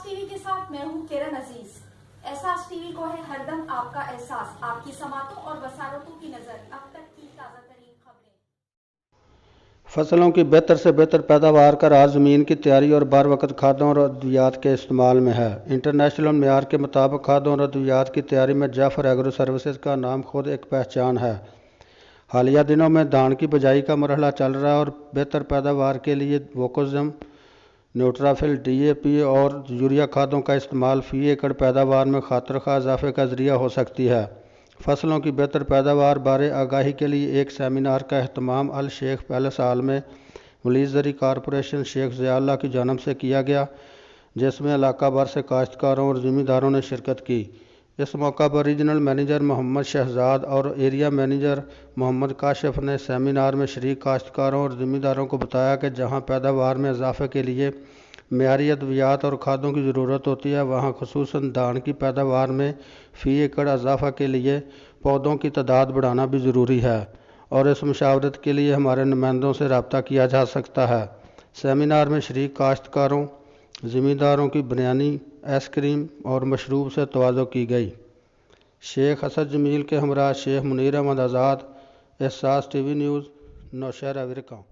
T V کے ساتھ میں ہوں کرن عزیز۔ احساس ٹی وی کو ہے ہر دم آپ کا احساس، آپ کی سماعتوں اور بصارتوں کی نظر۔ اب تک کی تازہ ترین خبریں۔ فصلوں کی بہتر سے بہتر پیداوار کا راز زمین کی تیاری اور بر وقت کھادوں اور ادویات کے استعمال میں ہے۔ انٹرنیشنل معیار کے مطابق کھادوں اور ادویات کی تیاری میں جعفر ایگرو سروسز کا نام خود ایک پہچان ہے۔ حالیہ دنوں میں دھان کی بجائی کا مرحلہ چل رہا ہے اور بہتر پیداوار کے لیے ووکوزم، نیوٹرافل، ڈی اے پی اور یوریا کھادوں کا استعمال فی ایکڑ پیداوار میں خاطر خواہ اضافے کا ذریعہ ہو سکتی ہے۔ فصلوں کی بہتر پیداوار بارے آگاہی کے لیے ایک سیمینار کا اہتمام الشیخ پیلس ہال میں ولیز زرعی کارپوریشن شیخ ضیاء اللہ کی جانب سے کیا گیا، جس میں علاقہ بھر سے کاشتکاروں اور ذمہ نے شرکت کی۔ اس موقع پر ریجنل مینیجر محمد شہزاد اور ایریا مینیجر محمد کاشف نے سیمینار میں شریک کاشتکاروں اور ذمہ کو بتایا کہ جہاں پیداوار میں اضافے کے لیے معیاری ادویات اور کھادوں کی ضرورت ہوتی ہے، وہاں خصوصاً دھان کی پیداوار میں فی ایکڑ اضافہ کے لیے پودوں کی تعداد بڑھانا بھی ضروری ہے، اور اس مشاورت کے لیے ہمارے نمائندوں سے رابطہ کیا جا سکتا ہے۔ سیمینار میں شریک کاشتکاروں، ذمہ کی بریانی، آئس کریم اور مشروب سے تواضع کی گئی۔ شیخ اسد جمیل کے ہمراہ شیخ منیر احمد آزاد، احساس ٹی وی نیوز، نوشہرہ ورکاں۔